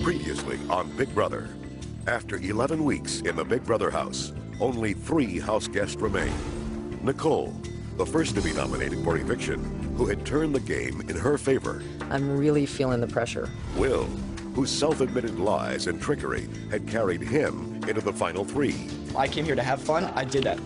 Previously on Big Brother. After 11 weeks in the Big Brother house, only 3 house guests remain. Nicole, the first to be nominated for eviction, who had turned the game in her favor. I'm really feeling the pressure. Will, whose self-admitted lies and trickery had carried him into the final 3. I came here to have fun. I did that.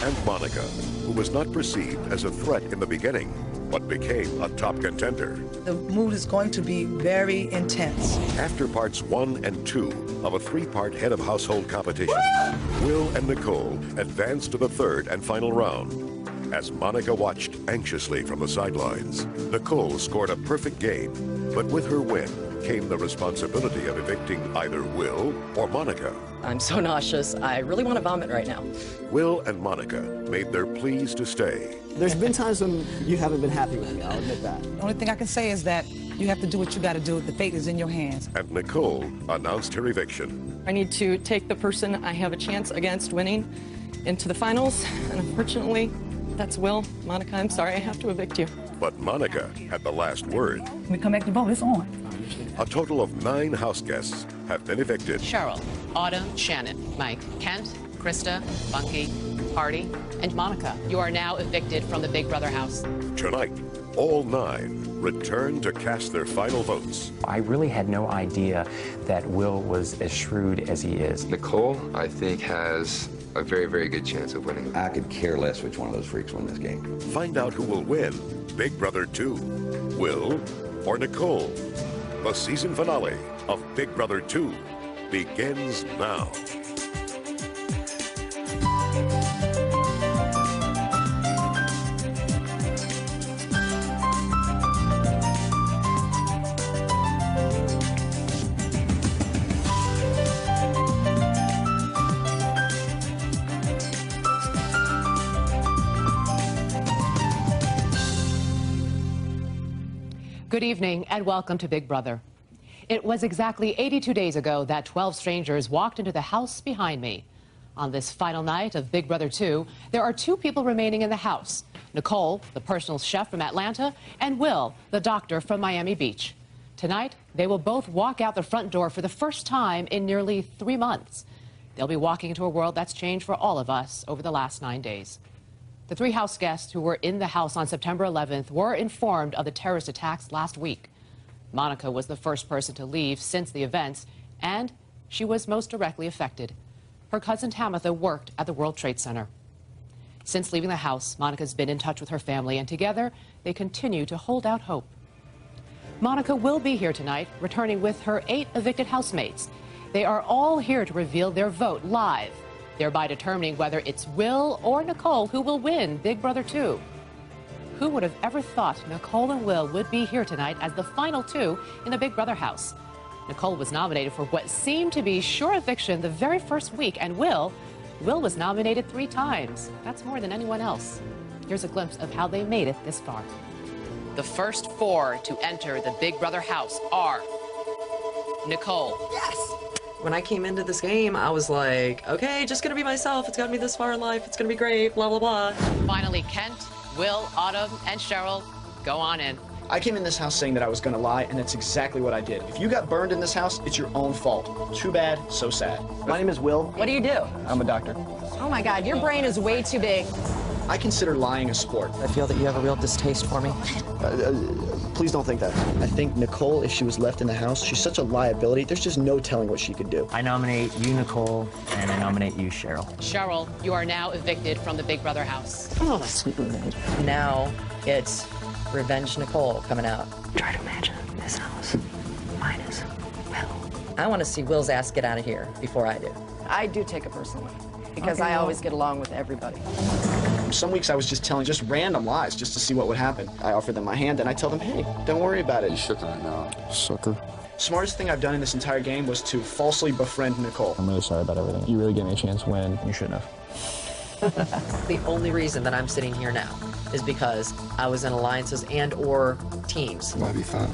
And Monica, who was not perceived as a threat in the beginning, but became a top contender. The mood is going to be very intense. After parts 1 and 2 of a 3-part head of household competition, Will and Nicole advanced to the 3rd and final round. As Monica watched anxiously from the sidelines, Nicole scored a perfect game, but with her win came the responsibility of evicting either Will or Monica. I'm so nauseous. I really want to vomit right now. Will and Monica made their pleas to stay. There's been times when you haven't been happy with me, I'll admit that. The only thing I can say is that you have to do what you got to do. The fate is in your hands. And Nicole announced her eviction. I need to take the person I have a chance against winning into the finals, and unfortunately, that's Will. Monica, I'm sorry, I have to evict you. But Monica had the last word. When we come back to vote, it's on. A total of 9 house guests have been evicted. Cheryl, Autumn, Shannon, Mike, Kent, Krista, Bunky, Hardy, and Monica. You are now evicted from the Big Brother house. Tonight, all 9 return to cast their final votes. I really had no idea that Will was as shrewd as he is. Nicole, I think, has a very, very good chance of winning. I could care less which one of those freaks win this game. Find out who will win Big Brother 2, Will or Nicole. The season finale of Big Brother 2 begins now. Good evening and welcome to Big Brother. It was exactly 82 days ago that 12 strangers walked into the house behind me. On this final night of Big Brother 2, there are 2 people remaining in the house. Nicole, the personal chef from Atlanta, and Will, the doctor from Miami Beach. Tonight, they will both walk out the front door for the first time in nearly 3 months. They'll be walking into a world that's changed for all of us over the last 9 days. The 3 house guests who were in the house on September 11th were informed of the terrorist attacks last week. Monica was the first person to leave since the events, and she was most directly affected. Her cousin Tamitha worked at the World Trade Center. Since leaving the house, Monica's been in touch with her family, and together they continue to hold out hope. Monica will be here tonight, returning with her 8 evicted housemates. They are all here to reveal their vote live, thereby determining whether it's Will or Nicole who will win Big Brother 2. Who would have ever thought Nicole and Will would be here tonight as the final 2 in the Big Brother house? Nicole was nominated for what seemed to be sure eviction the very first week, and Will was nominated 3 times. That's more than anyone else. Here's a glimpse of how they made it this far. The first 4 to enter the Big Brother house are Nicole. Yes! When I came into this game, I was like, okay, just gonna be myself. It's gotten me this far in life. It's gonna be great, blah, blah, blah. Finally, Kent, Will, Autumn, and Cheryl, go on in. I came in this house saying that I was going to lie, and that's exactly what I did. If you got burned in this house, it's your own fault. Too bad, so sad. My name is Will. What do you do? I'm a doctor. Oh my God, your brain is way too big. I consider lying a sport. I feel that you have a real distaste for me. Please don't think that. I think Nicole, if she was left in the house, she's such a liability. There's just no telling what she could do. I nominate you, Nicole, and I nominate you, Cheryl. Cheryl, you are now evicted from the Big Brother house. Oh, sweet revenge. Now it's Revenge Nicole coming out. Try to imagine this house minus Will. I want to see Will's ass get out of here before I do. I do take it personally because I always get along with everybody. Some weeks I was just telling just random lies just to see what would happen. I offer them my hand and I tell them, hey, don't worry about it. You shook her now. Sucker. Smartest thing I've done in this entire game was to falsely befriend Nicole. I'm really sorry about everything. You really gave me a chance when you shouldn't have. The only reason that I'm sitting here now is because I was in alliances and or teams. That'd be fun.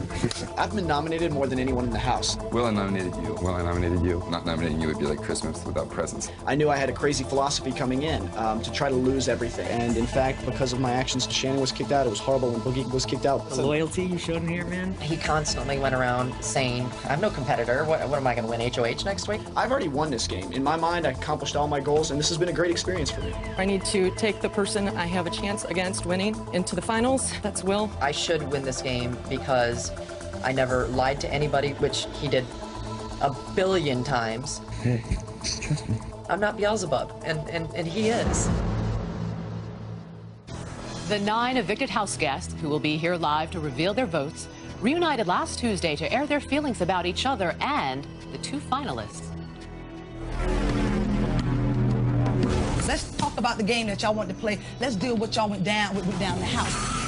I've been nominated more than anyone in the house. Will, I nominated you. Will, I nominated you. Not nominating you would be like Christmas without presents. I knew I had a crazy philosophy coming in to try to lose everything. And in fact, because of my actions, Shannon was kicked out. It was horrible when Boogie was kicked out. The loyalty you showed in here, man. He constantly went around saying, I'm no competitor. What am I going to win, HOH next week? I've already won this game. In my mind, I accomplished all my goals, and this has been a great experience for me. I need to take the person I have a chance against winning into the finals. That's Will. I should win this game because I never lied to anybody, which he did a billion times. Hey, trust me. I'm not Beelzebub, and he is. The 9 evicted house guests, who will be here live to reveal their votes, reunited last Tuesday to air their feelings about each other and the 2 finalists. Let's talk about the game that y'all want to play. Let's deal with what y'all went down in the house.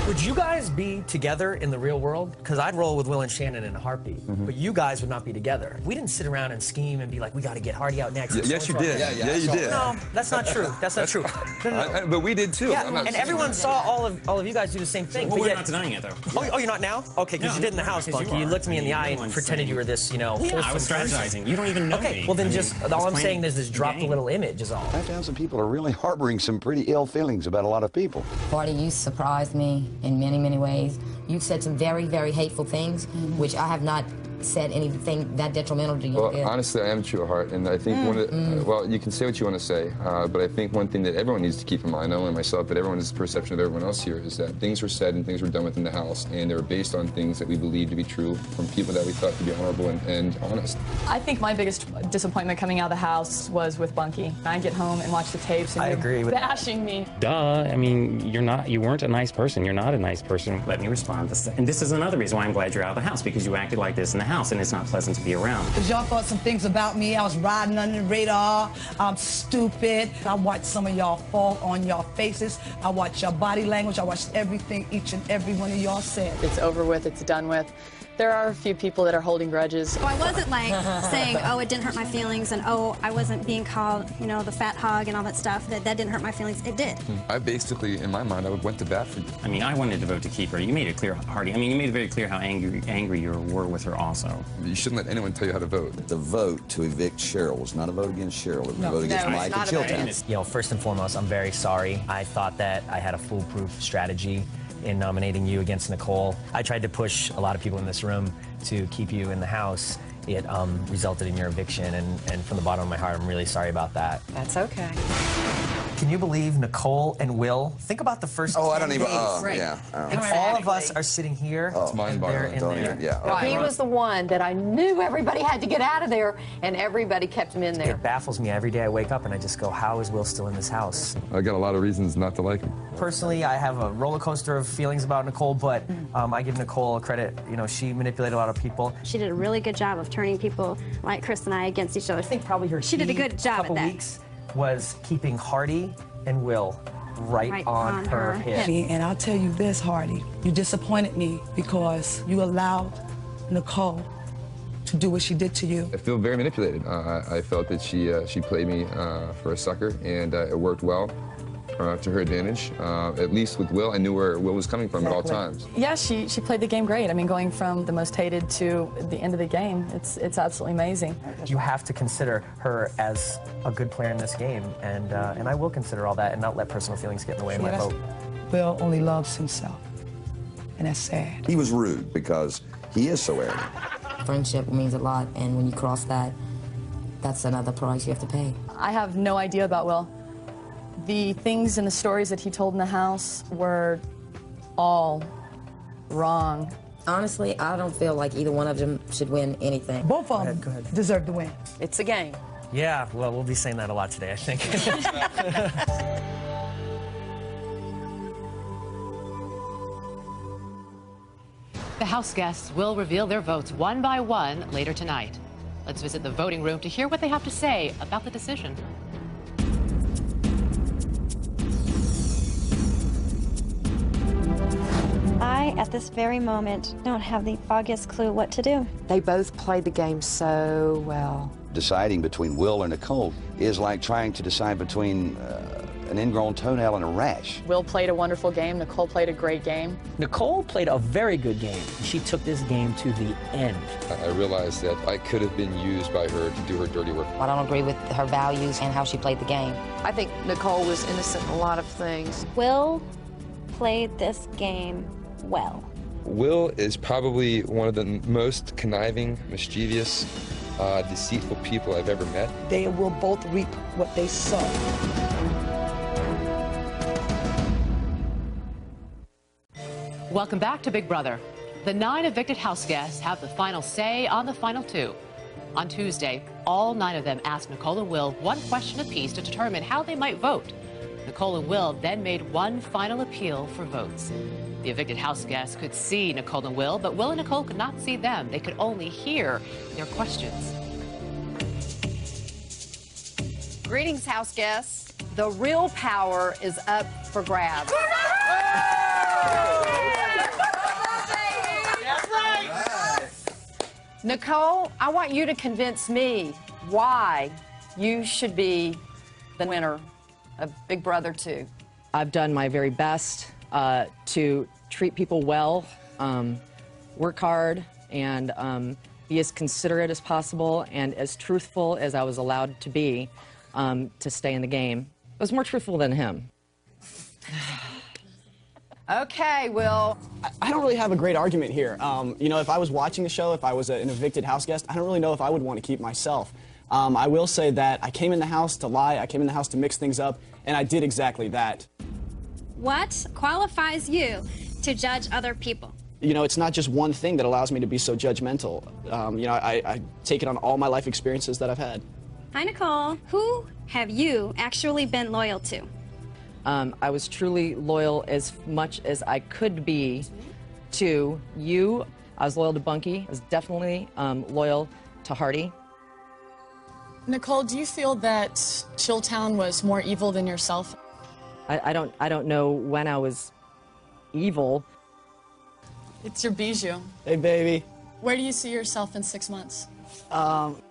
Would you guys be together in the real world? Because I'd roll with Will and Shannon in a heartbeat, but you guys would not be together. We didn't sit around and scheme and be like, we got to get Hardy out next. Yes, you did. Yeah, you did. No, that's not true. That's not true. No. But we did too. Yeah, and everyone saw all of you guys do the same thing. Well, but we're yet, not denying it, though. Oh, you're not now? Okay, because you did in the house, Bunky. You looked me in the eye and pretended you were this, Yeah, I was strategizing. You don't even know me. Okay, well then all I'm saying is just drop the little image is all. I found some people are really harboring some pretty ill feelings about a lot of people. Hardy, you surprised me in many, many ways. You've said some very, very hateful things, which I have not said anything that detrimental to you. Well, honestly, I am true at heart, and I think one of the, well, you can say what you want to say, but I think one thing that everyone needs to keep in mind, not only myself, but everyone's perception of everyone else here, is that things were said and things were done within the house, and they were based on things that we believed to be true from people that we thought to be honorable and honest. I think my biggest disappointment coming out of the house was with Bunky. I get home and watch the tapes, and I agree with bashing me. Duh. I mean, you weren't a nice person. You're not a nice person. Let me respond. And this is another reason why I'm glad you're out of the house, because you acted like this in the house, and it's not pleasant to be around. Because y'all thought some things about me. I was riding under the radar. I'm stupid. I watched some of y'all fall on your faces. I watched your body language. I watched everything each and every one of y'all said. It's over with. It's done with. There are a few people that are holding grudges. So I wasn't like saying, oh, it didn't hurt my feelings, and oh, I wasn't being called, you know, the fat hog and all that stuff. That didn't hurt my feelings. It did. I basically, in my mind, I went to bat for you. I mean, I wanted to vote to keep her. You made it clear, Hardy. I mean, you made it very clear how angry you were with her also. You shouldn't let anyone tell you how to vote. The vote to evict Cheryl was not a vote against Cheryl. It was a vote against Mike and Chilton. You know, first and foremost, I'm very sorry. I thought that I had a foolproof strategy in nominating you against Nicole. I tried to push a lot of people in this room to keep you in the house. It resulted in your eviction, and from the bottom of my heart, I'm really sorry about that. That's okay. Can you believe Nicole and Will? Think about the first 10 I don't even, days. yeah. And all of us are sitting here. It's mind-boggling. He was the one that I knew everybody had to get out of there, and everybody kept him in there. It baffles me every day I wake up and I just go, how is Will still in this house? I got a lot of reasons not to like him. Personally, I have a roller coaster of feelings about Nicole, but I give Nicole credit. You know, she manipulated a lot of people. She did a really good job of turning people like Chris and I against each other. I think probably her She did a good job at that. weeks was keeping Hardy and Will right on her hip. And I'll tell you this, Hardy, you disappointed me because you allowed Nicole to do what she did to you. I feel very manipulated. I felt that she played me for a sucker, and it worked well to her advantage. At least with Will, I knew where Will was coming from at all times. Yeah, she played the game great. I mean, going from the most hated to the end of the game, it's absolutely amazing. You have to consider her as a good player in this game, and I will consider all that and not let personal feelings get in the way of my vote. Will only loves himself, and that's sad. He was rude because he is so arrogant. Friendship means a lot, and when you cross that, that's another price you have to pay. I have no idea about Will. The things and the stories that he told in the house were all wrong. Honestly, I don't feel like either one of them should win anything. Both of them deserve to win. It's a game. Yeah, well, we'll be saying that a lot today, I think. The House guests will reveal their votes one by one later tonight. Let's visit the voting room to hear what they have to say about the decision. I, at this very moment, don't have the foggiest clue what to do. They both played the game so well. Deciding between Will or Nicole is like trying to decide between an ingrown toenail and a rash. Will played a wonderful game. Nicole played a great game. Nicole played a very good game. She took this game to the end. I realized that I could have been used by her to do her dirty work. I don't agree with her values and how she played the game. I think Nicole was innocent in a lot of things. Will played this game well. Will is probably one of the most conniving, mischievous, deceitful people I've ever met. They will both reap what they sow. Welcome back to Big Brother. The 9 evicted house guests have the final say on the final 2. On Tuesday, all 9 of them asked Nicole and Will one question apiece to determine how they might vote. Nicole and Will then made one final appeal for votes. The evicted house guests could see Nicole and Will, but Will and Nicole could not see them. They could only hear their questions. Greetings, house guests. The real power is up for grabs. Nicole, I want you to convince me why you should be the winner of Big Brother 2. I've done my very best to treat people well, work hard, and be as considerate as possible and as truthful as I was allowed to be to stay in the game. I was more truthful than him. Okay, Will. I don't really have a great argument here. You know, if I was watching the show, if I was an evicted house guest, I don't really know if I would want to keep myself. I will say that I came in the house to lie, I came in the house to mix things up, and I did exactly that. What qualifies you to judge other people? You know, it's not just one thing that allows me to be so judgmental. You know, I take it on all my life experiences that I've had. Hi, Nicole. Who have you actually been loyal to? I was truly loyal as much as I could be to you. I was loyal to Bunky. I was definitely loyal to Hardy. Nicole, do you feel that Chilltown was more evil than yourself? I don't know when I was evil. It's your bijou. Hey, baby. Where do you see yourself in 6 months?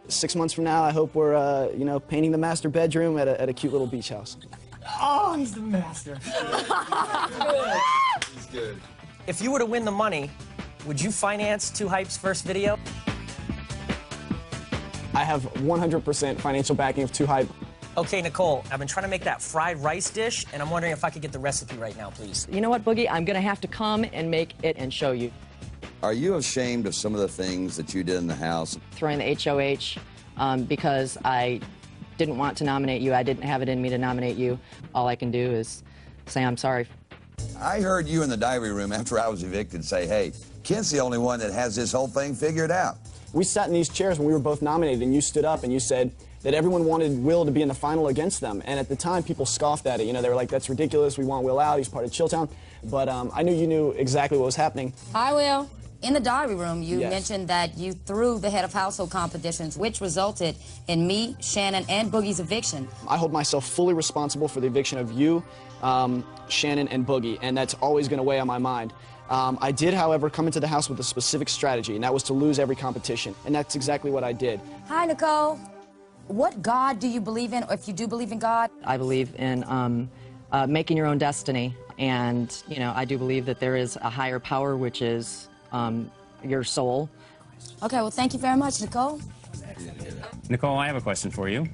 6 months from now, I hope we're, you know, painting the master bedroom at a cute little beach house. Oh, he's the master. He's good. If you were to win the money, would you finance 2Hype's first video? I have 100% financial backing of 2Hype. Okay, Nicole, I've been trying to make that fried rice dish, and I'm wondering if I could get the recipe right now, please. You know what, Boogie? I'm going to have to come and make it and show you. Are you ashamed of some of the things that you did in the house? Throwing the HOH because I didn't want to nominate you. I didn't have it in me to nominate you. All I can do is say I'm sorry. I heard you in the diary room after I was evicted say, hey, Kent's the only one that has this whole thing figured out. We sat in these chairs when we were both nominated, and you stood up and you said that everyone wanted Will to be in the final against them. And at the time, people scoffed at it. You know, they were like, that's ridiculous. We want Will out. He's part of Chilltown. But I knew you knew exactly what was happening. Hi, Will. In the diary room, you Yes. mentioned that you threw the head of household competitions, which resulted in me, Shannon, and Boogie's eviction. I hold myself fully responsible for the eviction of you, Shannon, and Boogie, and that's always going to weigh on my mind. I did, however, come into the house with a specific strategy, and that was to lose every competition, and that's exactly what I did. Hi, Nicole. What God do you believe in, or if you do believe in God? I believe in making your own destiny, and, you know, I do believe that there is a higher power, which is your soul. Okay, well, thank you very much, Nicole. Nicole, I have a question for you.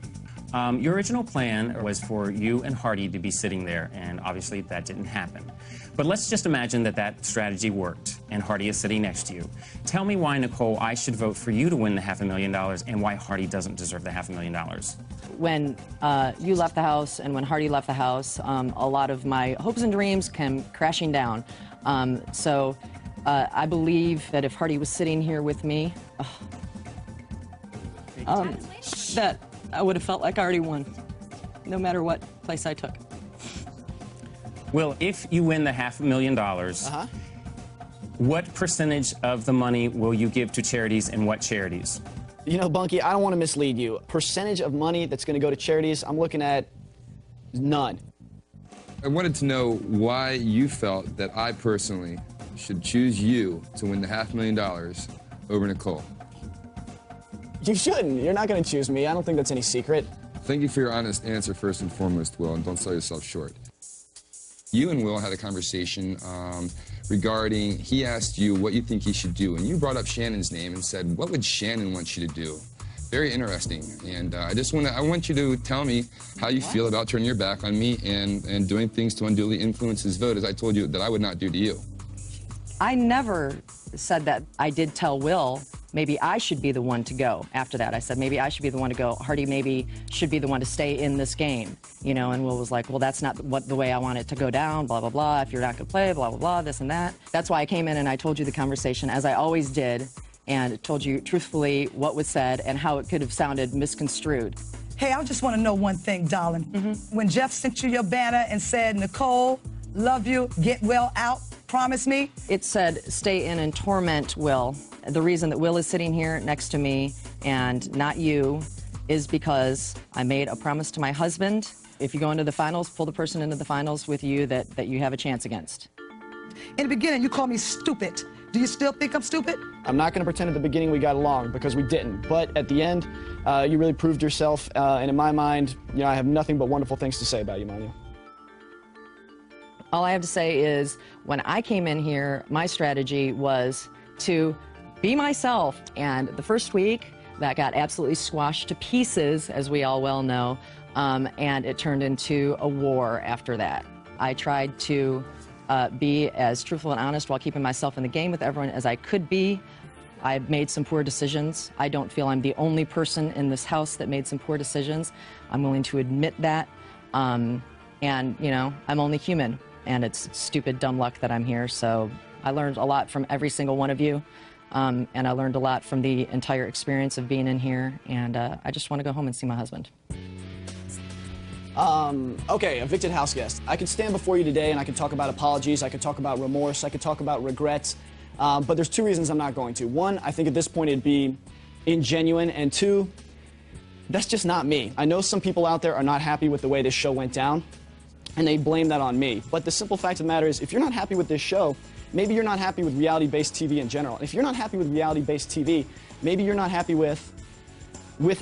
Your original plan was for you and Hardy to be sitting there, and obviously that didn't happen. But let's just imagine that that strategy worked, and Hardy is sitting next to you. Tell me why, Nicole, I should vote for you to win the $500,000, and why Hardy doesn't deserve the $500,000. When you left the house and when Hardy left the house, a lot of my hopes and dreams came crashing down. So I believe that if Hardy was sitting here with me, that I would have felt like I already won, no matter what place I took. Well, if you win the $500,000, what percentage of the money will you give to charities, and what charities? You know, Bunky, I don't want to mislead you. Percentage of money that's going to go to charities, I'm looking at none. I wanted to know why you felt that I personally should choose you to win the $500,000 over Nicole. You shouldn't. You're not going to choose me. I don't think that's any secret. Thank you for your honest answer, first and foremost, Will, and don't sell yourself short. You and Will had a conversation regarding, he asked you what you think he should do, and you brought up Shannon's name and said, what would Shannon want you to do? Very interesting, and I want you to tell me how you feel about turning your back on me and doing things to unduly influence his vote, as I told you that I would not do to you. I never said that. I did tell Will maybe I should be the one to go after that. I said maybe I should be the one to go. Hardy maybe should be the one to stay in this game, you know, and Will was like, well, that's not the way I want it to go down, blah, blah, blah. If you're not going to play, blah, blah, blah, this and that. That's why I came in and I told you the conversation, as I always did, and told you truthfully what was said and how it could have sounded misconstrued. Hey, I just want to know one thing, darling. When Jeff sent you your banner and said, Nicole, love you, get Will out, promise me? It said, stay in and torment Will. The reason that Will is sitting here next to me and not you is because I made a promise to my husband. If you go into the finals, pull the person into the finals with you that you have a chance against. In the beginning, you called me stupid. Do you still think I'm stupid? I'm not going to pretend at the beginning we got along, because we didn't. But at the end, you really proved yourself. And in my mind, you know, I have nothing but wonderful things to say about you, Manya. All I have to say is, when I came in here, my strategy was to be myself. And the first week, that got absolutely squashed to pieces, as we all well know, and it turned into a war after that. I tried to be as truthful and honest while keeping myself in the game with everyone as I could be. I made some poor decisions. I don't feel I'm the only person in this house that made some poor decisions. I'm willing to admit that. And, you know, I'm only human, and it's stupid, dumb luck that I'm here. So I learned a lot from every single one of you, and I learned a lot from the entire experience of being in here, and I just want to go home and see my husband. Okay, evicted house guest. I can stand before you today and I can talk about apologies, I can talk about remorse, I can talk about regrets, but there's two reasons I'm not going to. One, I think at this point it'd be ingenuine, and two, that's just not me. I know some people out there are not happy with the way this show went down, and they blame that on me. But the simple fact of the matter is, if you're not happy with this show, maybe you're not happy with reality-based TV in general. If you're not happy with reality-based TV, maybe you're not happy with,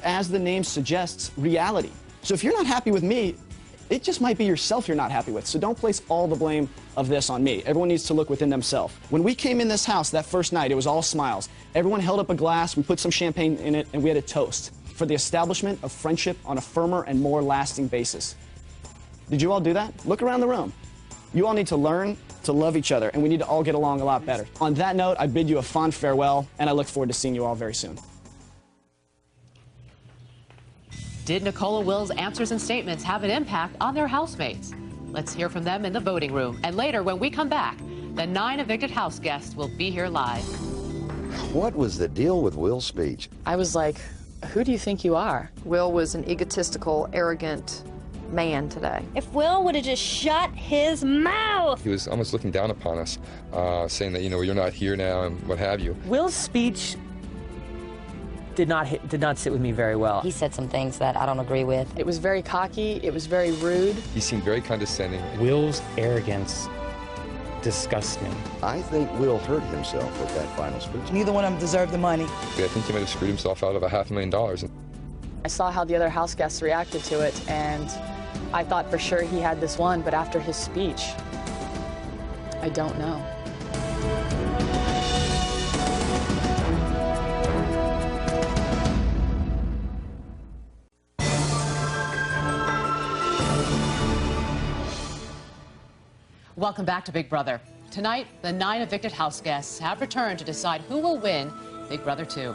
as the name suggests, reality. So if you're not happy with me, it just might be yourself you're not happy with. So don't place all the blame of this on me. Everyone needs to look within themselves. When we came in this house that first night, it was all smiles. Everyone held up a glass, we put some champagne in it, and we had a toast for the establishment of friendship on a firmer and more lasting basis. Did you all do that? Look around the room. You all need to learn to love each other, and we need to all get along a lot better. On that note, I bid you a fond farewell, and I look forward to seeing you all very soon. Did Nicole and Will's answers and statements have an impact on their housemates? Let's hear from them in the voting room. And later, when we come back, the 9 evicted house guests will be here live. What was the deal with Will's speech? I was like, who do you think you are? Will was an egotistical, arrogant man today. If Will would have just shut his mouth. He was almost looking down upon us, saying that, you know, you're not here now and what have you. Will's speech did not sit with me very well. He said some things that I don't agree with. It was very cocky. It was very rude. He seemed very condescending. Will's arrogance disgusts me. I think Will hurt himself with that final speech. Neither one of them deserved the money. I think he might have screwed himself out of $500,000. I saw how the other house guests reacted to it, and I thought for sure he had this one, but after his speech, I don't know. Welcome back to Big Brother. Tonight, the 9 evicted house guests have returned to decide who will win Big Brother 2.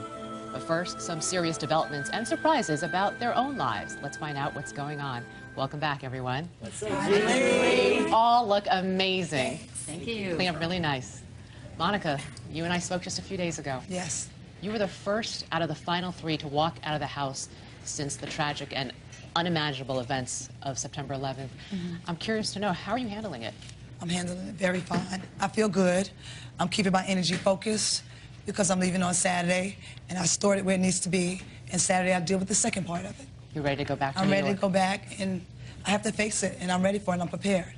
But first, some serious developments and surprises about their own lives. Let's find out what's going on. Welcome back, everyone. You all look amazing. Thank you. Clean up really nice. Monica, you and I spoke just a few days ago. Yes. You were the first out of the final 3 to walk out of the house since the tragic and unimaginable events of September 11th. I'm curious to know, how are you handling it? I'm handling it very fine. I feel good. I'm keeping my energy focused because I'm leaving on Saturday, and I stored it where it needs to be, and Saturday I'll deal with the second part of it. You're ready to go back to I'm New ready York? to go back, and I have to face it, and I'm ready for it, and I'm prepared.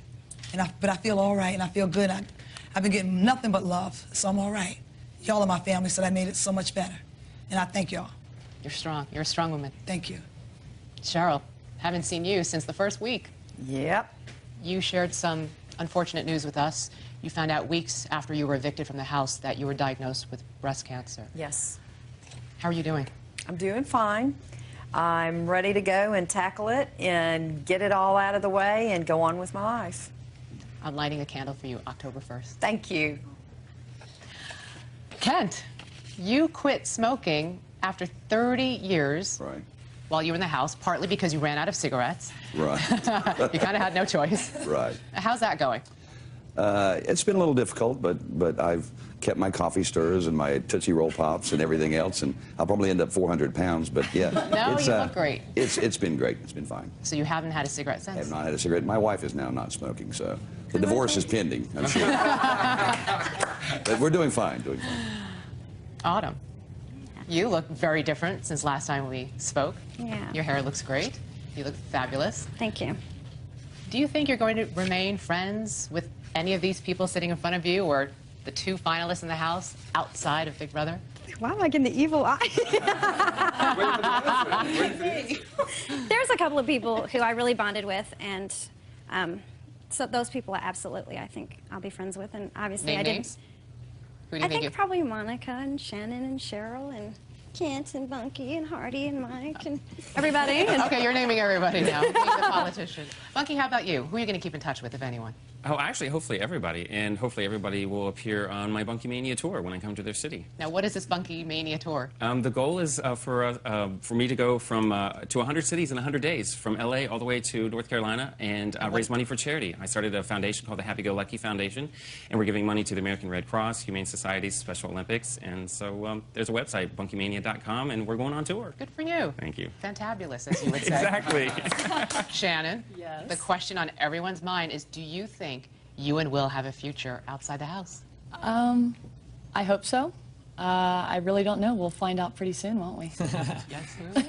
But I feel all right, and I feel good. I've been getting nothing but love, so I'm all right. Y'all are my family, so that made it so much better, and I thank y'all. You're strong. You're a strong woman. Thank you. Cheryl, Haven't seen you since the first week. Yep. You shared some unfortunate news with us. You found out weeks after you were evicted from the house that you were diagnosed with breast cancer. Yes. How are you doing? I'm doing fine. I'm ready to go and tackle it and get it all out of the way and go on with my life. I'm lighting a candle for you October 1st. Thank you. Kent, you quit smoking after 30 years. Right. While you were in the house, partly because you ran out of cigarettes. Right. You kind of had no choice. Right. How's that going? It's been a little difficult, but I've kept my coffee stirs and my Tootsie Roll Pops and everything else, and I'll probably end up 400 pounds, but yeah. No, you look great. It's been great. It's been fine. So you haven't had a cigarette since? I have not had a cigarette. My wife is now not smoking, so the divorce is pending, I'm sure. But we're doing fine, doing fine. Autumn, you look very different since last time we spoke. Yeah. Your hair looks great. You look fabulous. Thank you. Do you think you're going to remain friends with any of these people sitting in front of you, or the two finalists in the house outside of Big Brother? Why am I getting the evil eye? There's a couple of people who I really bonded with, and so those people, absolutely, I think I'll be friends with, and obviously I didn't. Names? Who do you I think you... probably Monica and Shannon and Cheryl and Kent and Bunky and Hardy and Mike and everybody. And Okay, you're naming everybody now. Being the politician. Bunky, how about you? Who are you going to keep in touch with, if anyone? Oh, actually, hopefully everybody. And hopefully everybody will appear on my Bunky Mania tour when I come to their city. Now, what is this Bunky Mania tour? The goal is for me to go from to 100 cities in 100 days, from L.A. all the way to North Carolina, and raise money for charity. I started a foundation called the Happy Go Lucky Foundation, and we're giving money to the American Red Cross, Humane Societies, Special Olympics, and so there's a website, bunkymania.com, and we're going on tour. Good for you. Thank you. Fantabulous, as you would say. Exactly. Shannon, Yes. the question on everyone's mind is, do you think you and Will have a future outside the house? I hope so. I really don't know. We'll find out pretty soon, won't we? Yes, we will.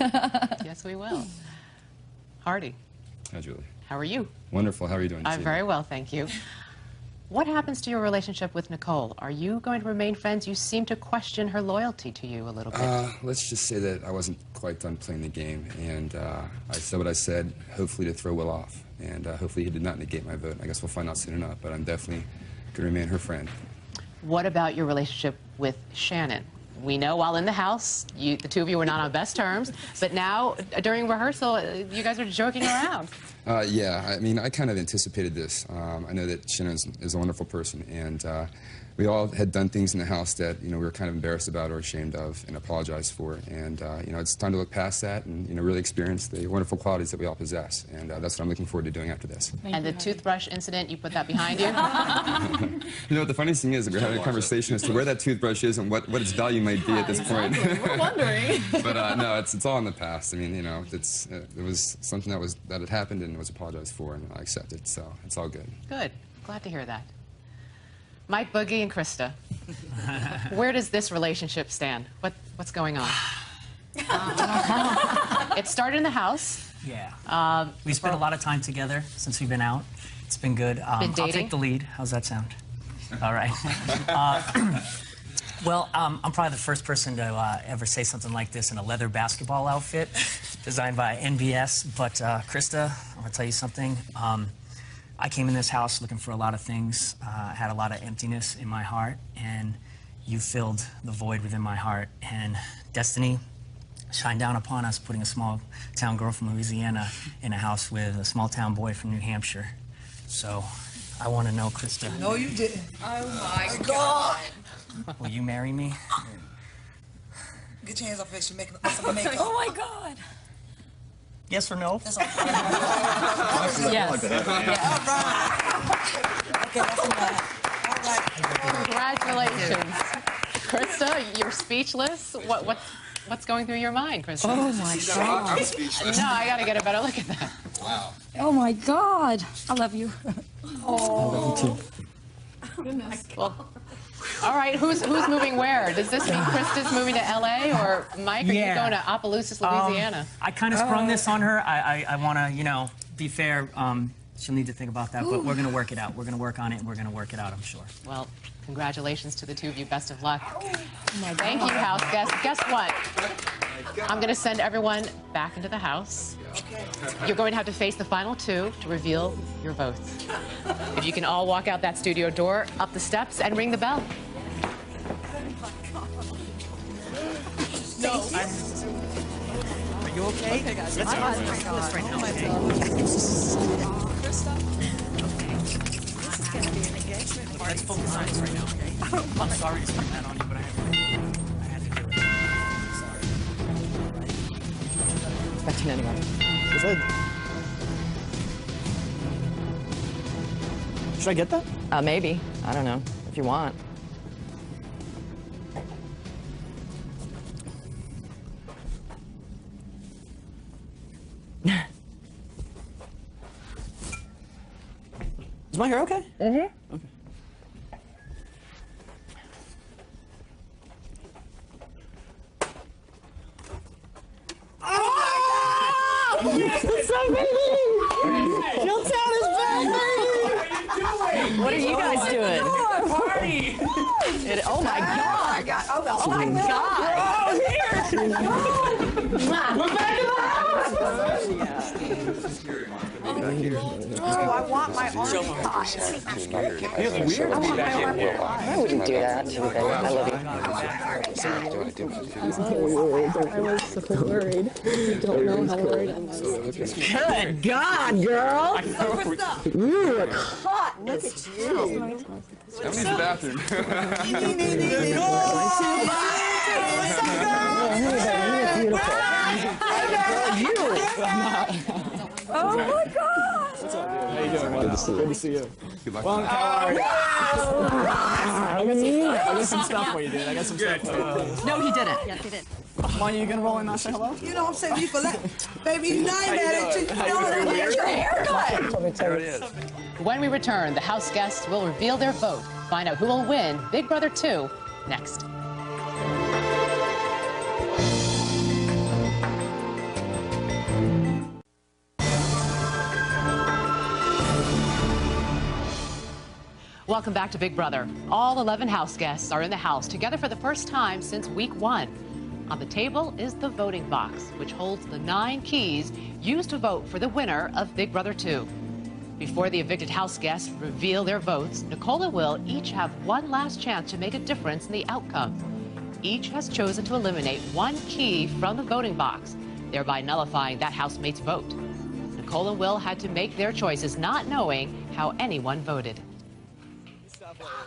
Yes, we will. Hardy, Hi, Julie. how are you? Wonderful. How are you doing? I'm very well, thank you. What happens to your relationship with Nicole? Are you going to remain friends? You seem to question her loyalty to you a little bit. Let's just say that I wasn't quite done playing the game, and I said what I said, hopefully to throw Will off, and hopefully he did not negate my vote. I guess we'll find out soon enough, but I'm definitely going to remain her friend. What about your relationship with Shannon? We know while in the house, the two of you were not on best terms, but now, during rehearsal, you guys are joking around. Yeah, I mean, I kind of anticipated this. I know that Shannon is a wonderful person, and we all had done things in the house that, we were kind of embarrassed about or ashamed of and apologized for. And, it's time to look past that and, really experience the wonderful qualities that we all possess. And that's what I'm looking forward to doing after this. And the toothbrush incident, you put that behind you? What the funniest thing is, we're having a conversation as to where that toothbrush is and what its value might be at this point. We're wondering. But no, it's all in the past. I mean, it was something that had happened and was apologized for, and I accept it. So it's all good. Good. Glad to hear that. Mike, Boogie, and Krista, where does this relationship stand? What's going on? It started in the house. Yeah. We spent a lot of time together since we've been out. It's been good. Been I'll dating? take the lead. How's that sound? All right. Well, I'm probably the first person to ever say something like this in a leather basketball outfit designed by NBS. But Krista, I'm going to tell you something. I came in this house looking for a lot of things. I had a lot of emptiness in my heart, and you filled the void within my heart. And destiny shined down upon us, putting a small-town girl from Louisiana in a house with a small-town boy from New Hampshire. So I want to know, Krista. No, you didn't. Oh, my God. Will you marry me? Get your hands off face. You're making some makeup. Oh, my God. Yes or no? That's all. Yes. All right. Okay, that's enough. All right. Congratulations. Krista, you're speechless. What's going through your mind, Krista? Oh, my God. I'm speechless. No, I got to get a better look at that. Wow. Oh, my God. I love you. Oh. I love you, too. Well, all right, who's moving where? Does this mean Krista's moving to L.A. or Mike? Are you going to Opelousas, Louisiana? I kind of sprung this on her. I want to, be fair. she'll need to think about that, but we're going to work it out. We're going to work on it, and we're going to work it out, I'm sure. Well, congratulations to the two of you. Best of luck. Thank you, house guests. Guess what? I'm going to send everyone back into the house. You're going to have to face the final two to reveal your votes. If you can all walk out that studio door, up the steps, and ring the bell. No. Are you okay? Okay, guys. Let's go this right now. Krista. Okay. This is going to be an engagement party. Let's focus on this right now, okay? I'm sorry to spring that on you, but I had to do it. Expecting anyone. Is it? Should I get that? Maybe. I don't know. If you want. Is my hair okay? Mm-hmm. Okay. Chilltown is back, baby! What are you guys doing? Party! Oh my God! Oh my God! We're back in the house! Oh, I want my arm. Why would you do that? I love you. I was so worried. I don't know how worried I was. Good God, girl! You look hot. Look at you. That needs the bathroom. Oh my God! What's up, dude? How you doing? Good to see you. Good to see you. Good luck. Well, how are you? I got some stuff for you, dude. I got some stuff for you. No, he didn't. Yes, he did. Why are you gonna roll in and say hello? You know what I'm saying? You feel like, baby, you not mad at you. You know what I mean? Where's your haircut? There it is. When we return, the house guests will reveal their vote. Find out who will win Big Brother 2 next. Welcome back to Big Brother. All 11 house guests are in the house together for the first time since week 1. On the table is the voting box, which holds the 9 keys used to vote for the winner of Big Brother 2. Before the evicted house guests reveal their votes, Nicole and Will each have one last chance to make a difference in the outcome. Each has chosen to eliminate 1 key from the voting box, thereby nullifying that housemate's vote. Nicole and Will had to make their choices not knowing how anyone voted.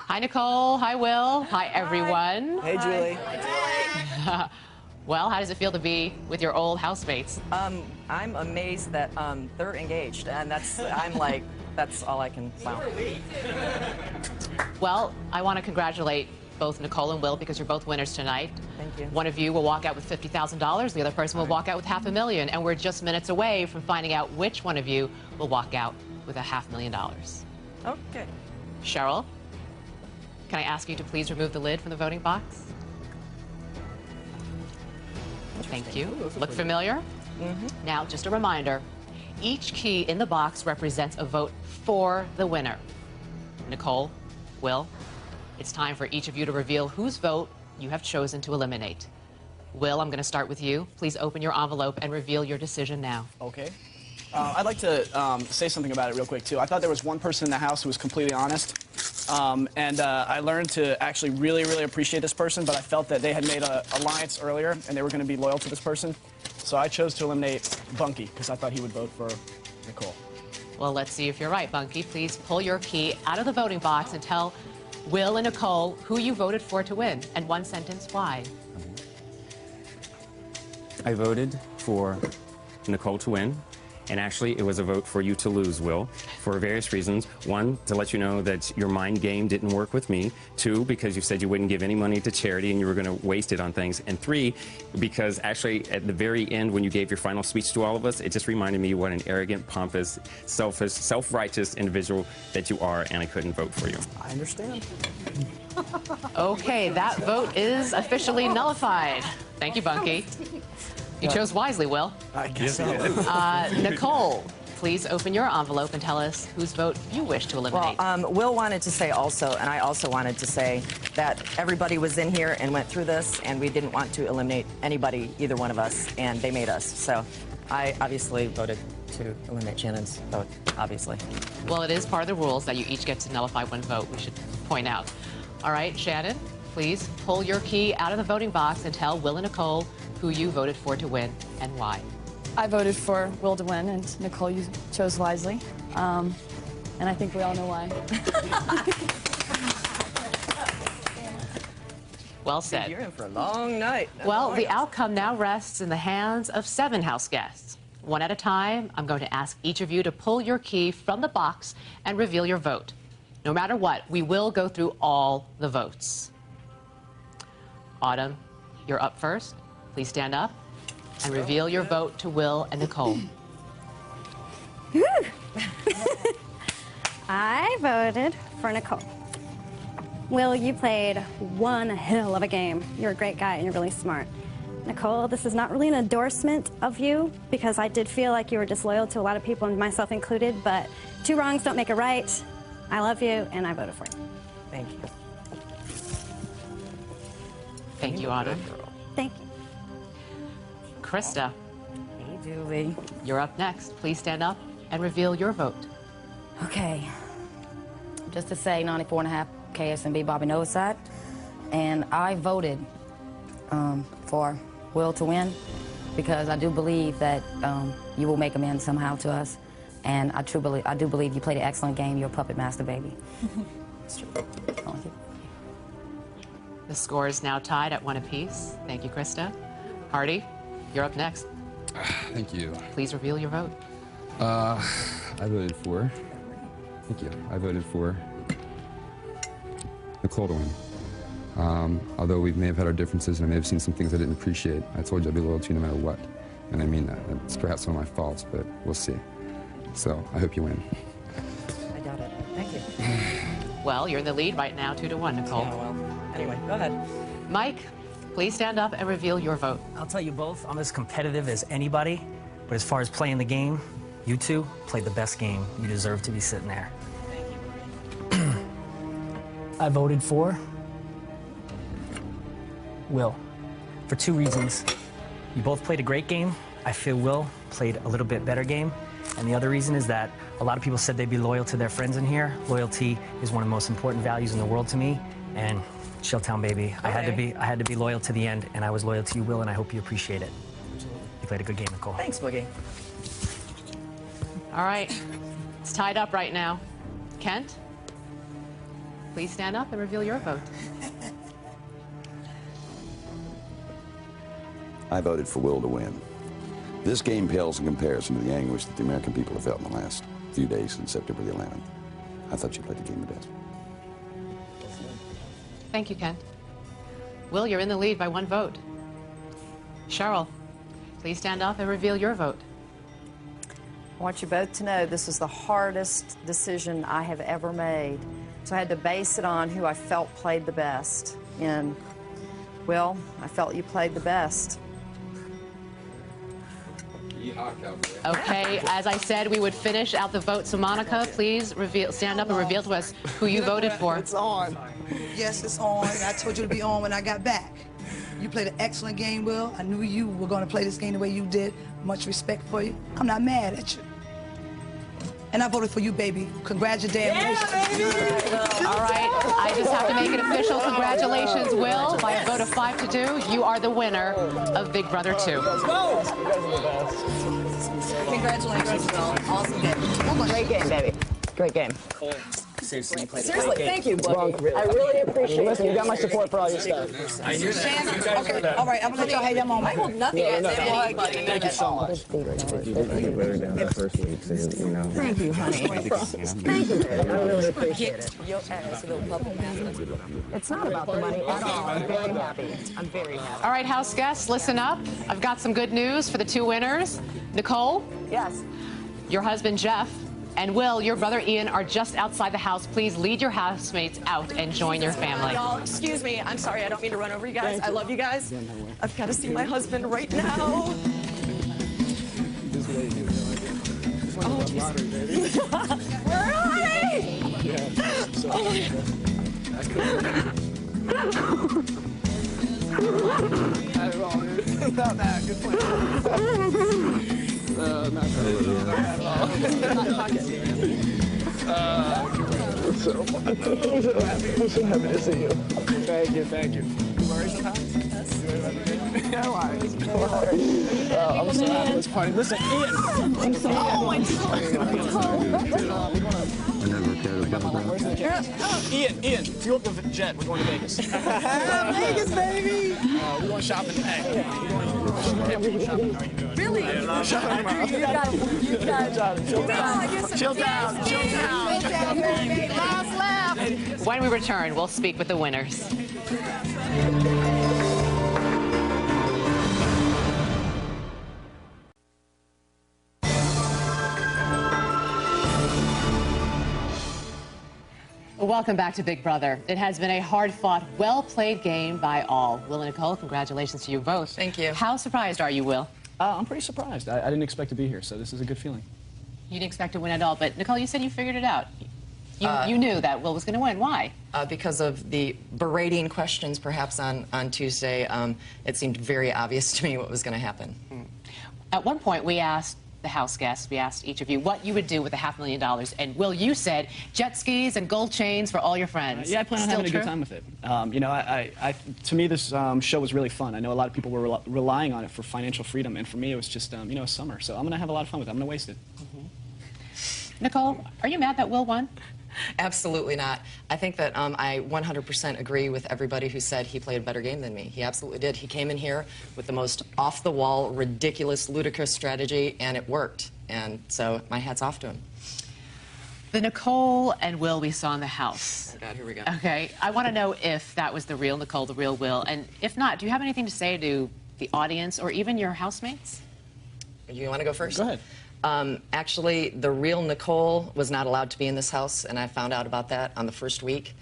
Hi, Nicole. Hi, Will. Hi, everyone. Hey, Julie. Hi, Well, how does it feel to be with your old housemates? I'm amazed that they're engaged, and that's all I can. Wow. Well, I want to congratulate both Nicole and Will because you're both winners tonight. Thank you. One of you will walk out with $50,000. The other person will walk out with $500,000, and we're just minutes away from finding out which one of you will walk out with $500,000. Okay. Cheryl, can I ask you to please remove the lid from the voting box? Thank you. Look familiar? Mm-hmm. Now, just a reminder, each key in the box represents a vote for the winner. Nicole, Will, it's time for each of you to reveal whose vote you have chosen to eliminate. Will, I'm going to start with you. Please open your envelope and reveal your decision now. Okay. I'd like to say something about it real quick, too. I thought there was one person in the house who was completely honest. I learned to actually really, really appreciate this person, but I felt that they had made an alliance earlier, and they were going to be loyal to this person. So I chose to eliminate Bunky, because I thought he would vote for Nicole. Well, let's see if you're right, Bunky. Please pull your key out of the voting box and tell Will and Nicole who you voted for to win, and one sentence why. I voted for Nicole to win. And actually, it was a vote for you to lose, Will, for various reasons. 1, to let you know that your mind game didn't work with me. 2, because you said you wouldn't give any money to charity and you were going to waste it on things. And 3, because actually, at the very end, when you gave your final speech to all of us, it just reminded me what an arrogant, pompous, selfish, self-righteous individual that you are, and I couldn't vote for you. I understand. Okay, that vote is officially nullified. Thank you, Bunky. You chose wisely, Will. I guess so. Nicole, please open your envelope and tell us whose vote you wish to eliminate. Well, Will wanted to say also, and I also wanted to say that everybody was in here and went through this, and we didn't want to eliminate anybody, either one of us, and they made us. So I obviously voted to eliminate Shannon's vote, obviously. Well, it is part of the rules that you each get to nullify one vote, we should point out. All right, Shannon, please pull your key out of the voting box and tell Will and Nicole who you voted for to win and why. I voted for Will to win, and Nicole, you chose wisely. And I think we all know why. Well said. You're in for a long night. Well, the outcome now rests in the hands of 7 house guests. One at a time, I'm going to ask each of you to pull your key from the box and reveal your vote. No matter what, we will go through all the votes. Autumn, you're up first. Please stand up and reveal your vote to Will and Nicole. I voted for Nicole. Will, you played one hell of a game. You're a great guy and you're really smart. Nicole, this is not really an endorsement of you because I did feel like you were disloyal to a lot of people, and myself included, but 2 wrongs don't make a right. I love you and I voted for you. Thank you. Thank you, Autumn. Thank you. Krista. Hey, Julie. You're up next. Please stand up and reveal your vote. Okay. Just to say, 94.5 KSMB Bobby Noah's side. And I voted for Will to win because I do believe that you will make amends somehow to us. And I do believe you played an excellent game. You're a puppet master, baby. It's true. The score is now tied at 1 apiece. Thank you, Krista. Hardy, you're up next. Thank you. Please reveal your vote. I voted for. Thank you. I voted for Nicole to win. Although we may have had our differences and I may have seen some things I didn't appreciate, I told you I'd be loyal to you no matter what. And I mean that. It's perhaps one of my faults, but we'll see. So I hope you win. I doubt it. Thank you. Well, you're in the lead right now, 2-1, Nicole. Yeah, well, anyway, go ahead. Mike, please stand up and reveal your vote. I'll tell you both, I'm as competitive as anybody, but as far as playing the game, you two played the best game. You deserve to be sitting there. I voted for Will for 2 reasons. You both played a great game. I feel Will played a little bit better game. And the other reason is that a lot of people said they'd be loyal to their friends in here. Loyalty is one of the most important values in the world to me. And Shelltown, baby, I had to be loyal to the end, and I was loyal to you, Will, and I hope you appreciate it. You played a good game, Nicole. Thanks, Boogie. All right. It's tied up right now. Kent, please stand up and reveal your vote. I voted for Will to win. This game pales in comparison to the anguish that the American people have felt in the last few days since September the 11th. I thought you played the game the best. Thank you, Kent. Will, you're in the lead by 1 vote. Cheryl, please stand up and reveal your vote. I want you both to know this is the hardest decision I have ever made. So I had to base it on who I felt played the best. And, Will, I felt you played the best. Okay, as I said, we would finish out the vote. So, Monica, please stand up and reveal to us who you voted for. It's on. Yes, it's on. I told you to be on when I got back. You played an excellent game, Will. I knew you were going to play this game the way you did. Much respect for you. I'm not mad at you. And I voted for you, baby. Congratulations. Yeah, baby. All right, I just have to make it official. Congratulations, Will. By a vote of 5-2, you are the winner of Big Brother 2. Let's go. You guys are the best. Congratulations, Will. Awesome game. Great game, baby. Great game. Seriously, you played Seriously, a great game. thank you, Boogie. I really appreciate it. Listen, you got my support for all your stuff. I hear that. Shannon, okay, all right, I'm going to let y'all have that moment. I hold nothing against anybody. Thank you so much. Thank you, honey. Thank you. I really appreciate it. Your ass, little puppet master. It's not about the money at all. I'm very happy. I'm very happy. All right, house guests, listen up. I've got some good news for the 2 winners. Nicole? Yes. Your husband, Jeff, and Will, your brother Ian, are just outside the house. Please lead your housemates out and join your family. Y'all, excuse me. I'm sorry. I don't mean to run over you guys. I love you guys. I've got to see my husband right now. Oh, jeez. Where are they? Yeah. So, Oh, my Not bad. Good plan. Not bad I'm so happy to see you. Thank you. You worry sometimes? No worries. I'm so happy this party. Listen, Ian. I'm so Ian, fuel up the jet. We're going to Vegas. Vegas, baby. We're going shopping. Hey, we're going shopping. How are you doing? Really? Shopping tomorrow. You got it. Chill down. Last laugh. When we return, we'll speak with the winners. Welcome back to Big Brother. It has been a hard-fought, well-played game by all. Will and Nicole, congratulations to you both. Thank you. How surprised are you, Will? I'm pretty surprised. I didn't expect to be here, so this is a good feeling. You didn't expect to win at all, but Nicole, you said you figured it out. You knew that Will was going to win. Why? Because of the berating questions, perhaps, on Tuesday. It seemed very obvious to me what was going to happen. At one point, we asked the house guests, we asked each of you what you would do with the $500,000, and Will, you said jet skis and gold chains for all your friends. Yeah, I plan on having a good time with it. You know, to me, this show was really fun. I know a lot of people were relying on it for financial freedom, and for me, it was just, you know, a summer. So I'm going to have a lot of fun with it. I'm going to waste it. Nicole, are you mad that Will won? Absolutely not. I think that I 100% agree with everybody who said he played a better game than me. He absolutely did. He came in here with the most off-the-wall, ridiculous, ludicrous strategy, and it worked. And so my hat's off to him. The Nicole and Will we saw in the house. Oh, God, here we go. Okay, I want to know if that was the real Nicole, the real Will, and if not, do you have anything to say to the audience or even your housemates? You want to go first? Go ahead. Actually, the real Nicole was not allowed to be in this house, and I found out about that on the first week.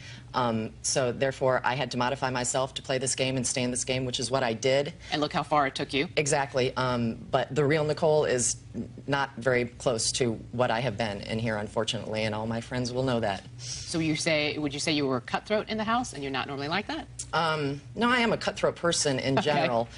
So therefore, I had to modify myself to play this game and stay in this game, which is what I did. And look how far it took you. Exactly. But the real Nicole is not very close to what I have been in here, unfortunately, and all my friends will know that. So would you say you were cutthroat in the house, and you're not normally like that? No, I am a cutthroat person in general.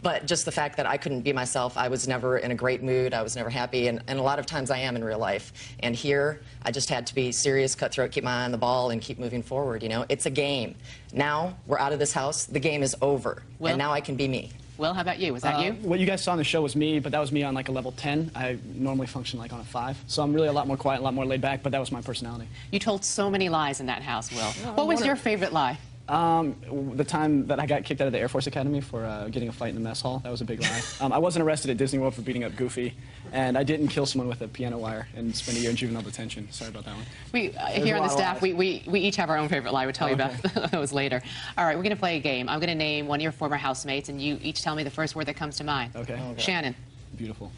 But just the fact that I couldn't be myself, I was never in a great mood, I was never happy, and a lot of times I am in real life. And here, I just had to be serious, cutthroat, keep my eye on the ball, and keep moving forward, you know? It's a game. Now, we're out of this house, the game is over, Will? and now I can be me. Will, how about you? Was that you? What you guys saw on the show was me, but that was me on like a level 10. I normally function like on a 5. So I'm really a lot more quiet, a lot more laid back, but that was my personality. You told so many lies in that house, Will. What was your favorite lie? The time that I got kicked out of the Air Force Academy for getting a fight in the mess hall, that was a big lie. I wasn't arrested at Disney World for beating up Goofy, and I didn't kill someone with a piano wire and spend a year in juvenile detention. Sorry about that one. We here on the staff, we each have our own favorite lie. We'll tell you about those later. All right, we're going to play a game. I'm going to name one of your former housemates, and you each tell me the first word that comes to mind. Okay. Shannon. Beautiful.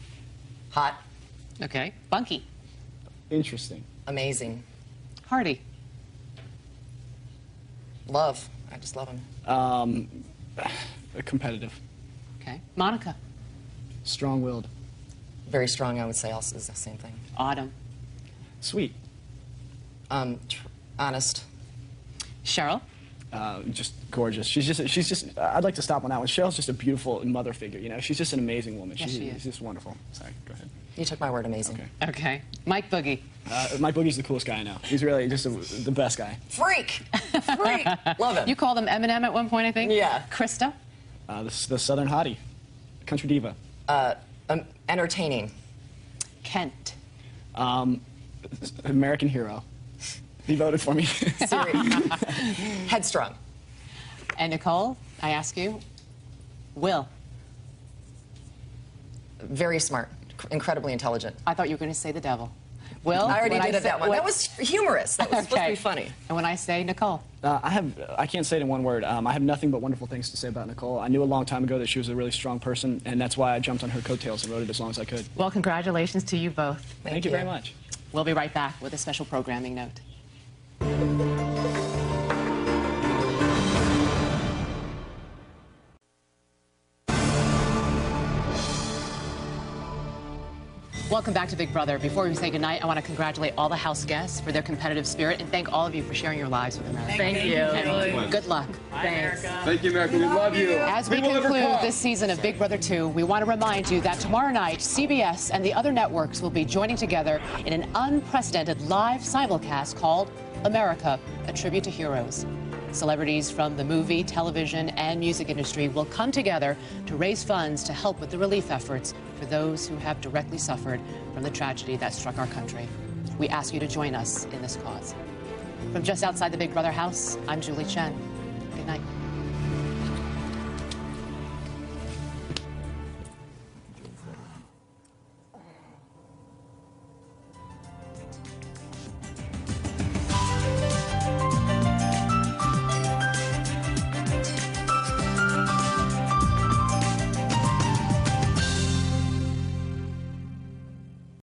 Hot. Okay. Bunky. Interesting. Amazing. Hardy. Love. I just love him. Competitive. Okay. Monica. Strong-willed. Very strong, I would say, also is the same thing. Autumn. Sweet. Honest. Cheryl. Just gorgeous. She's just. I'd like to stop on that one. Cheryl's just a beautiful mother figure. You know, she's just an amazing woman. Yes, she is. She's just wonderful. Sorry, go ahead. You took my word, amazing. Okay. Mike Boogie. Mike Boogie's the coolest guy I know. He's really just the best guy. Freak! Freak! Love him. You called him Eminem at one point, I think? Yeah. Krista? The Southern hottie. Country diva. Entertaining. Kent. American hero. He voted for me. Headstrong. And Nicole, I ask you, Will. Very smart. Incredibly intelligent. I thought you were going to say the devil. Will? I already did that one. That was humorous. That was supposed to be funny. And when I say Nicole? I can't say it in one word. I have nothing but wonderful things to say about Nicole. I knew a long time ago that she was a really strong person, and that's why I jumped on her coattails and wrote it as long as I could. Well, congratulations to you both. Thank you very much. We'll be right back with a special programming note. Welcome back to Big Brother. Before we say goodnight, I want to congratulate all the house guests for their competitive spirit and thank all of you for sharing your lives with America. Thank you. And good luck. Thanks. Thank you, America. We love you. As we conclude this season of Big Brother 2, we want to remind you that tomorrow night, CBS and the other networks will be joining together in an unprecedented live simulcast called America, a tribute to heroes. Celebrities from the movie, television, and music industry will come together to raise funds to help with the relief efforts for those who have directly suffered from the tragedy that struck our country. We ask you to join us in this cause. From just outside the Big Brother house, I'm Julie Chen. Good night.